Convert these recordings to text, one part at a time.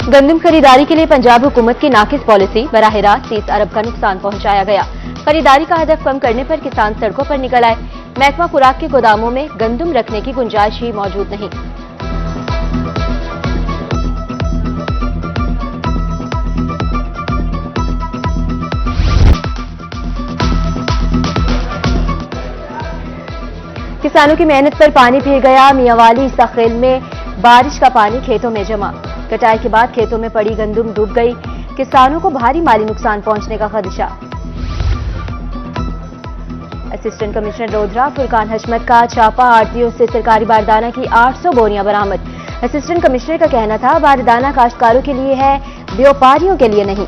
गंदम खरीदारी के लिए पंजाब हुकूमत की नाकिस पॉलिसी, बराह रास्त 30 अरब का नुकसान पहुंचाया गया। खरीदारी का हदफ कम करने पर किसान सड़कों पर निकल आए। महकमा खुराक के गोदामों में गंदम रखने की गुंजाइश ही मौजूद नहीं। किसानों की मेहनत पर पानी फिर गया। मियांवाली सखेल में बारिश का पानी खेतों में जमा। कटाई के बाद खेतों में पड़ी गंदम डूब गई। किसानों को भारी माली नुकसान पहुंचने का खदशा। असिस्टेंट कमिश्नर रोदरा फुरकान हशमत का छापा। आड़तियों से सरकारी बारदाना की 800 बोरियां बरामद। असिस्टेंट कमिश्नर का कहना था बारदाना काश्तकारों के लिए है, व्यापारियों के लिए नहीं।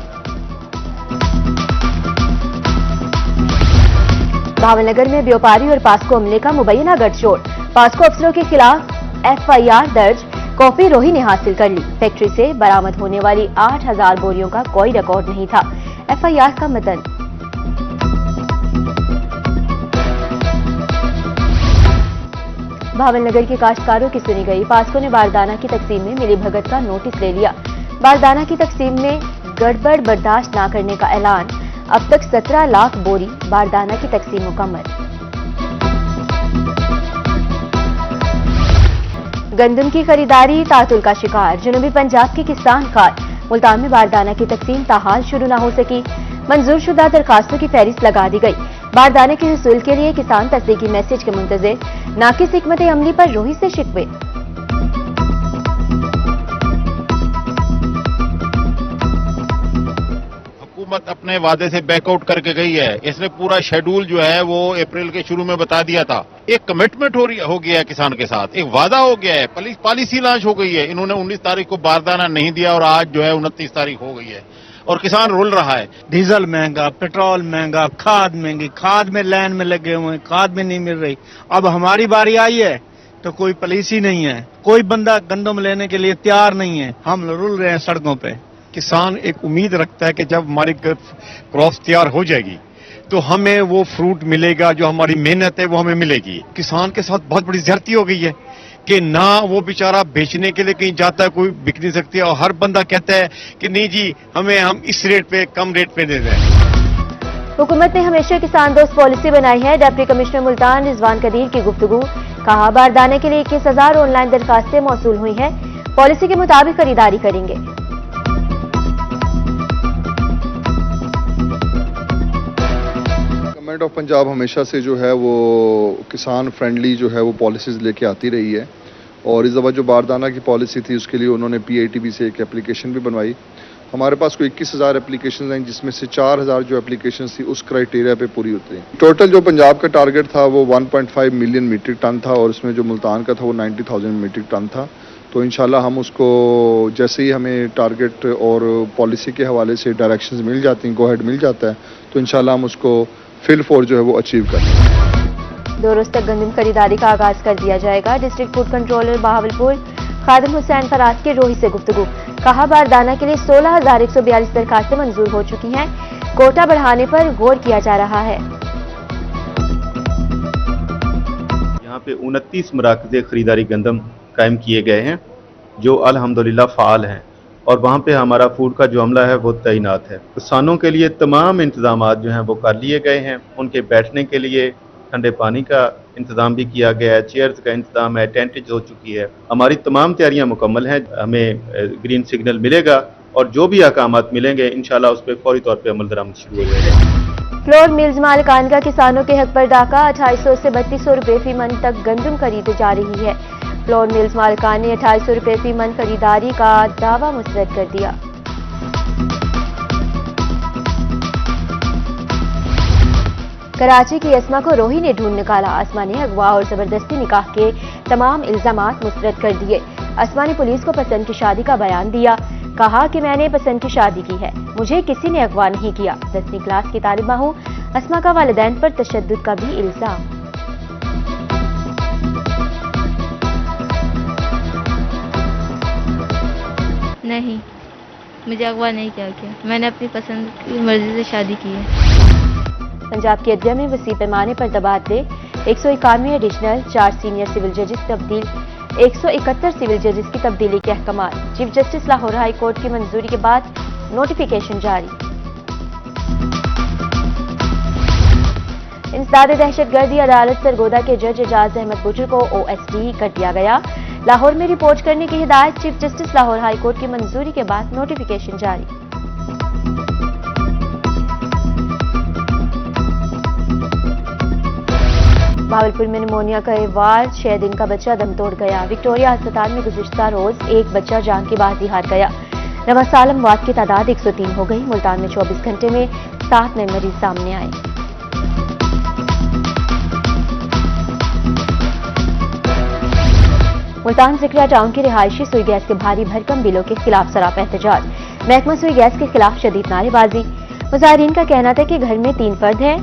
भावनगर में व्यापारी और पास्को अमले का मुबैना गठजोड़। पास्को अफसरों के खिलाफ FIR दर्ज। कॉफी रोही ने हासिल कर ली। फैक्ट्री से बरामद होने वाली 8000 बोरियों का कोई रिकॉर्ड नहीं था। FIR का मतन। भावनगर के काश्तकारों की सुनी गई। पास्को ने बारदाना की तकसीम में मिली भगत का नोटिस ले लिया। बारदाना की तकसीम में गड़बड़ बर्दाश्त न करने का ऐलान। अब तक 17 लाख बोरी बारदाना की तकसीम मुकम्मल। गंदम की खरीदारी तातुल का शिकार। जनूबी पंजाब के किसान खार। मुल्तान में बारदाना की तकसीम ताहाल शुरू न हो सकी। मंजूर शुदा दरखास्तों की फहरिस्त लगा दी गई। बारदाने के हुसूल के लिए किसान तस्दीकी मैसेज के मुंतजिर। नाकिस हिकमत अमली पर रोही से शिकवे। हुकूमत अपने वादे से बैकआउट करके गई है। इसने पूरा शेड्यूल जो है वो अप्रैल के शुरू में बता दिया था। एक कमिटमेंट हो गया है किसान के साथ, एक वादा हो गया है, पॉलिसी लॉन्च हो गई है। इन्होंने 19 तारीख को बारदाना नहीं दिया और आज जो है 29 तारीख हो गई है और किसान रुल रहा है। डीजल महंगा, पेट्रोल महंगा, खाद महंगी, खाद में लाइन में लगे हुए हैं, खाद में नहीं मिल रही। अब हमारी बारी आई है तो कोई पॉलिसी नहीं है, कोई बंदा गंदम लेने के लिए तैयार नहीं है। हम रुल रहे हैं सड़कों पे। किसान एक उम्मीद रखता है कि जब हमारी क्रॉप तैयार हो जाएगी तो हमें वो फ्रूट मिलेगा, जो हमारी मेहनत है वो हमें मिलेगी। किसान के साथ बहुत बड़ी ज्यादती हो गई है कि ना वो बेचारा बेचने के लिए कहीं जाता है, कोई बिक नहीं सकती, और हर बंदा कहता है कि नहीं जी हम इस रेट पे, कम रेट पे दे दें। हुकूमत ने हमेशा किसान दोस्त पॉलिसी बनाई है। डिप्टी कमिश्नर मुल्तान रिजवान कदीर की गुफ्तगू। कहा बारदाने के लिए 21,000 ऑनलाइन दरखास्तें मौसूल हुई हैं। पॉलिसी के मुताबिक खरीदारी करेंगे। गवर्नमेंट ऑफ पंजाब हमेशा से जो है वो किसान फ्रेंडली जो है वो पॉलिसीज़ लेके आती रही है और इस दफ़ा जो बारदाना की पॉलिसी थी उसके लिए उन्होंने PITB से एक एप्लीकेशन भी बनवाई। हमारे पास कोई 21,000 एप्लीकेशन हैं जिसमें से 4,000 जो एप्लीकेशन थी उस क्राइटेरिया पे पूरी उतरी। टोटल जो पंजाब का टारगेट था वो 1.5 मिलियन मीट्रिक टन था और उसमें जो मुल्तान का था वो 90,000 मीट्रिक टन था। तो इंशाल्लाह हम उसको जैसे ही हमें टारगेट और पॉलिसी के हवाले से डायरेक्शंस मिल जाती हैं, गो हेड मिल जाता है, तो इंशाल्लाह हम उसको फिल फोर जो है वो अचीव करें। 2 रोज तक गंदम खरीदारी का आगाज कर दिया जाएगा। डिस्ट्रिक्ट फूड कंट्रोलर बहावलपुर खादिम हुसैन फराज के रोही से गुफ्तगू। कहा बारदाना के लिए 16,142 दरखास्तें मंजूर हो चुकी हैं। कोटा बढ़ाने पर गौर किया जा रहा है। यहाँ पे 29 मराकज़े खरीदारी गंदम कायम किए गए हैं जो अल्हम्दुलिल्लाह फ़ाल हैं और वहाँ पे हमारा फूड का जो अमला है वो तैनात है। किसानों के लिए तमाम इंतजाम जो हैं वो कर लिए गए हैं। उनके बैठने के लिए ठंडे पानी का इंतज़ाम भी किया गया है, चेयर्स का इंतज़ाम है, टेंटेज हो चुकी है। हमारी तमाम तैयारियां मुकम्मल हैं। हमें ग्रीन सिग्नल मिलेगा और जो भी अहकामात मिलेंगे इंशाल्लाह उस पर फौरी तौर पर अमल दरामद शुरू हो जाएगा। फ्लोर मिल्स मालिकान का किसानों के हक पर डाका। 2800 से 3200 रुपए फी मन तक गंदम खरीदी जा रही है। फ्लोर मिल्स मालिकान ने 2800 रुपए फी मन खरीदारी का दावा मुस्तरद कर दिया। कराची की अस्मा को रोही ने ढूंढ निकाला। अस्मा ने अगवा और जबरदस्ती निकाह के तमाम इल्जामात मुस्तरद कर दिए। अस्मा ने पुलिस को पसंद की शादी का बयान दिया। कहा कि मैंने पसंद की शादी की है, मुझे किसी ने अगवा नहीं किया। 10वीं क्लास की तालिबा हूं। अस्मा का वालिदैन पर तशद्दुद का भी इल्जाम। नहीं, मुझे अगवा नहीं किया। मैंने अपनी पसंद की मर्जी से शादी की है। पंजाब की अदलिया में वसी पैमाने पर तबादले। 191 एडिशनल, 4 सीनियर सिविल जजेस तब्दील। 171 सिविल जजेस की तब्दीली के अहकामात। Chief justice Lahore high court की मंजूरी के बाद नोटिफिकेशन जारी। इंसदाद दहशतगर्दी अदालत सरगोदा के जज एजाज अहमद बुटर को OSD कर दिया गया। लाहौर में रिपोर्ट करने की हिदायत। Chief justice Lahore high court की मंजूरी के बाद नोटिफिकेशन जारी। भावलपुर में निमोनिया का वार, 6 दिन का बच्चा दम तोड़ गया। विक्टोरिया अस्पताल में गुज़िश्ता रोज एक बच्चा जान की बाजी हार गया। नवा साल अमवात की तादाद 103 हो गई। मुल्तान में 24 घंटे में 7 नए मरीज सामने आए। मुल्तान जिक्रिया टाउन की रिहायशी सुई गैस के भारी भरकम बिलों के खिलाफ सरापा एहतजाज। महकमा सुई गैस के खिलाफ शदीद नारेबाजी। मुजाहिरीन का कहना था कि घर में 3 फर्द हैं,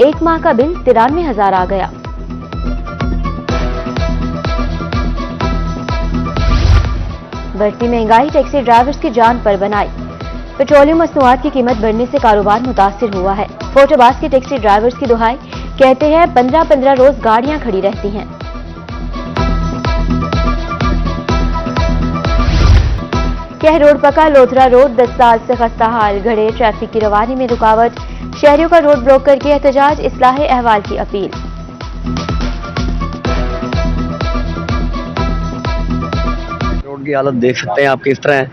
एक माह का बिल 93,000 आ गया। बढ़ती महंगाई टैक्सी ड्राइवर्स की जान पर बनाई। पेट्रोलियम मसनूआत की कीमत बढ़ने से कारोबार मुतासिर हुआ है। फोटोबाज के टैक्सी ड्राइवर्स की दुहाई, कहते हैं 15-15 रोज गाड़ियां खड़ी रहती हैं। कह रोड पका, लोधरा रोड 10 साल से खस्ता हाल। घड़े ट्रैफिक की रवानी में रुकावट। शहरियों का रोड ब्लॉक करके एहतजाज। इस्लाहे अहवाल की अपील। रोड की हालत देख सकते हैं आप किस तरह है।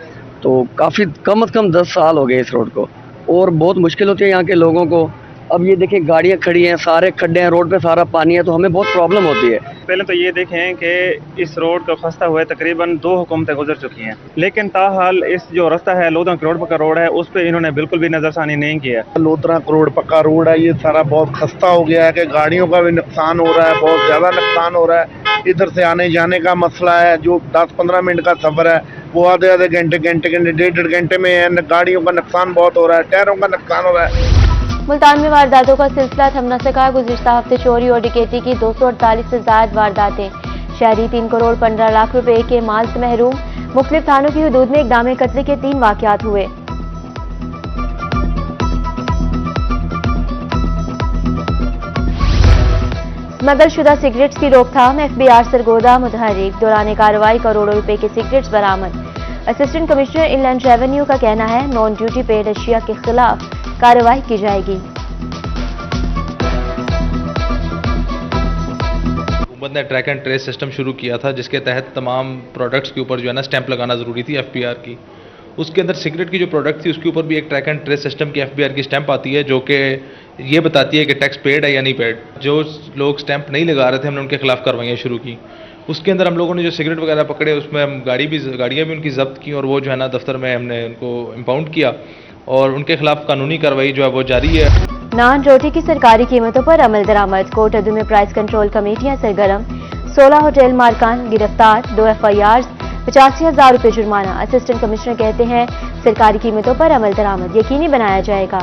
तो काफी कम से कम 10 साल हो गए इस रोड को और बहुत मुश्किल होती है यहाँ के लोगों को। अब ये देखें गाड़ियाँ खड़ी हैं, सारे खड्डे हैं, रोड पे सारा पानी है, तो हमें बहुत प्रॉब्लम होती है। पहले तो ये देखें कि इस रोड को खस्ता हुए तकरीबन 2 हुकूमतें गुजर चुकी हैं, लेकिन ताहाल इस जो रास्ता है लोधरा करोड़ पक्का रोड है, उस पर इन्होंने बिल्कुल भी नजरसानी नहीं किया। लोधरा करोड़ पक्का रोड है, ये सारा बहुत खस्ता हो गया है कि गाड़ियों का भी नुकसान हो रहा है, बहुत ज्यादा नुकसान हो रहा है। इधर से आने जाने का मसला है, जो 10-15 मिनट का सफर है वो आधे घंटे 1.5 घंटे में है। गाड़ियों का नुकसान बहुत हो रहा है, टायरों का नुकसान हो रहा है। मुल्तान में वारदातों का सिलसिला थम न सका। गुज़िश्ता हफ्ते चोरी और डकैती की 248 से ज्यादा वारदातें। शहरी 3 करोड़ 15 लाख रुपए के माल से महरूम। मुख्तलिफ थानों की हदूद में इक़दाम कत्ल के 3 वाक़यात हुए। स्मगल शुदा सिगरेट्स की रोकथाम। FBR सरगोदा मुतहर्रिक। दौरान कार्रवाई करोड़ों रुपए के सिगरेट्स बरामद। असिस्टेंट कमिश्नर इनलैंड रेवेन्यू का कहना है नॉन ड्यूटी पेड अशिया के खिलाफ कार्रवाई की जाएगी। हुकूमत ने ट्रैक एंड ट्रेस सिस्टम शुरू किया था, जिसके तहत तमाम प्रोडक्ट्स के ऊपर जो है ना स्टैंप लगाना ज़रूरी थी FBR की। उसके अंदर सिगरेट की जो प्रोडक्ट थी उसके ऊपर भी एक ट्रैक एंड ट्रेस सिस्टम की FBR की स्टैंप आती है, जो कि ये बताती है कि टैक्स पेड है या नहीं पेड। जो लोग स्टैंप नहीं लगा रहे थे, हमने उनके खिलाफ कार्रवाइयाँ शुरू की। उसके अंदर हम लोगों ने जो सिगरेट वगैरह पकड़े, उसमें हम गाड़ियाँ भी उनकी जब्त की और वो जो है ना दफ्तर में हमने उनको इम्पाउंड किया और उनके खिलाफ कानूनी कार्रवाई जो है वो जारी है। नान रोटी की सरकारी कीमतों पर अमल दरामद। कोट अदू में प्राइस कंट्रोल कमेटियां सरगर्म। 16 होटल मार्कान गिरफ्तार। 2 FIRs, 85,000 रुपये जुर्माना। असिस्टेंट कमिश्नर कहते हैं सरकारी कीमतों पर अमल दरामद यकीनी बनाया जाएगा।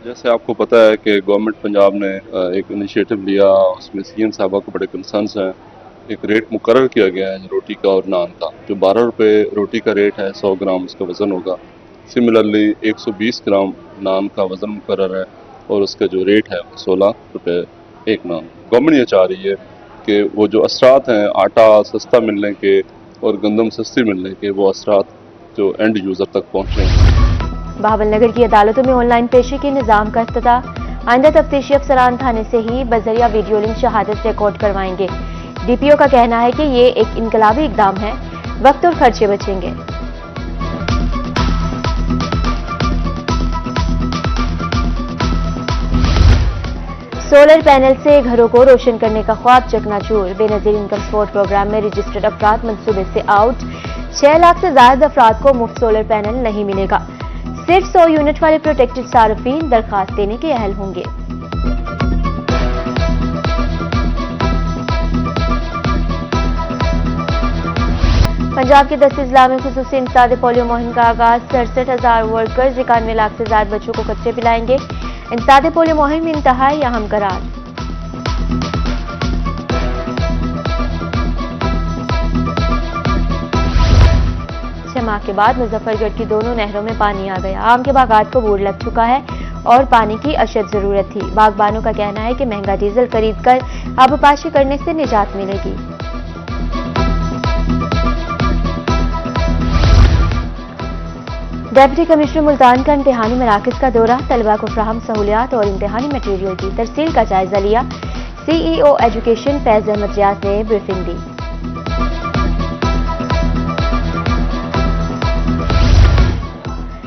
जैसे आपको पता है कि गवर्नमेंट पंजाब ने एक इनिशिएटिव लिया, उसमें CM साहबा को बड़े कंसर्न्स हैं। एक रेट मुकर्रर किया गया है रोटी का और नान का। जो 12 रुपये रोटी का रेट है, 100 ग्राम उसका वज़न होगा। सिमिलरली 120 ग्राम नान का वज़न मुकर्रर है और उसका जो रेट है 16 रुपये एक नान। गवर्नमेंट ये चाह रही है कि वो जो असरात हैं आटा सस्ता मिलने के और गंदम सस्ती मिलने के, वो असरात जो एंड यूज़र तक पहुँचें। बहावल नगर की अदालतों में ऑनलाइन पेशी के निज़ाम का इफ्तिताह। आइंदा तफ्तीशी अफसरान थाने से ही बजरिया वीडियो लिंक शहादत रिकॉर्ड करवाएंगे। DPO का कहना है कि ये एक इनकलाबी इकदाम है, वक्त और खर्चे बचेंगे। सोलर पैनल से घरों को रोशन करने का ख्वाब चकनाचूर। बेनजीर इनकम सपोर्ट प्रोग्राम में रजिस्टर्ड अफराद मंसूबे से आउट। 6 लाख से ज्यादा अफराद को मुफ्त सोलर पैनल नहीं मिलेगा। सिर्फ 100 यूनिट वाले प्रोटेक्टेड सार्फिन दरखास्त देने के अहल होंगे। पंजाब के 10 अजला में खुसूसी इंसदाद पोलियो मुहिम का आगाज। 67,000 वर्कर्स 91 लाख से ज्यादा बच्चों को कच्चे पिलाएंगे। इंसदाद पोलियो मुहिम इंतहाई अहम करार। छह माह के बाद मुजफ्फरगढ़ की दोनों नहरों में पानी आ गया। आम के बागात को बूढ़ लग चुका है और पानी की अशद जरूरत थी। बागबानों का कहना है कि महंगा डीजल खरीदकर आबपाशी करने से निजात मिलेगी। डेप्टी कमिश्नर मुल्तान का इम्तिहानी मराकज का दौरा, तलबा को फ्राहम सहूलियात और इम्तिहानी मटीरियल की तरसील का जायजा लिया। CEO एजुकेशन फैज अहमद रियाज ने ब्रीफिंग दी।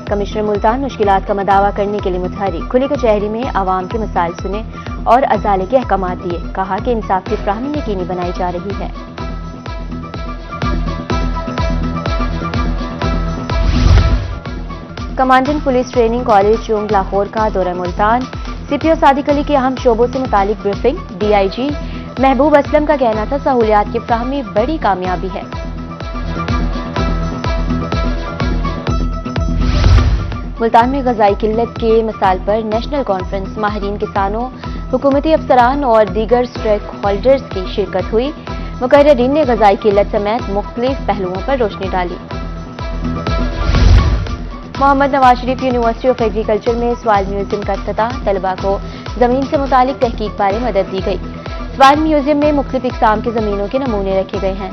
कमिश्नर मुल्तान मुश्किलात का मदावा करने के लिए मुतहरिक, खुली कचहरी में आवाम के मसाइल सुने और अजाले के अहकामात दिए। कहा कि इंसाफ की फ्राहमी यकीनी बनाई जा रही है। कमांडेंट पुलिस ट्रेनिंग कॉलेज चोंग लाहौर का दौरा मुल्तान, CPO सादिक अली के अहम शोबों से मुतालिक ब्रीफिंग। DIG महबूब असलम का कहना था सहूलियात की फ्राहमी बड़ी कामयाबी है। मुल्तान में ग़ज़ाई किल्लत के मसाइल पर नेशनल कॉन्फ्रेंस, माहिरीन, किसानों, हुकूमती अफसरान और दीगर स्टेक होल्डर्स की शिरकत हुई। मुकर्ररीन ने ग़ज़ाई किल्लत समेत मुख्तलिफ पहलुओं पर रोशनी डाली। Mohammad Nawaz Sharif university of agriculture में सवाल म्यूजियम का इफ्तिताह, तलबा को जमीन से मुतालिक तहकीक बारे मदद दी गई। सवाल म्यूजियम में मुख्तलिफ इक़साम की जमीनों के नमूने रखे गए हैं।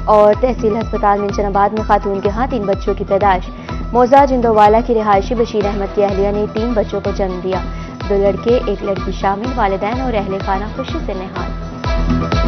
और तहसील अस्पताल मिंचनाबाद में खातून के हाथ 3 बच्चों की पैदाइश। मौजा जिंदोवाला की रिहायशी बशीर अहमद की अहलिया ने 3 बच्चों को जन्म दिया। 2 लड़के 1 लड़की शामिल, वालिदैन और अहले खाना खुशी से निहाल।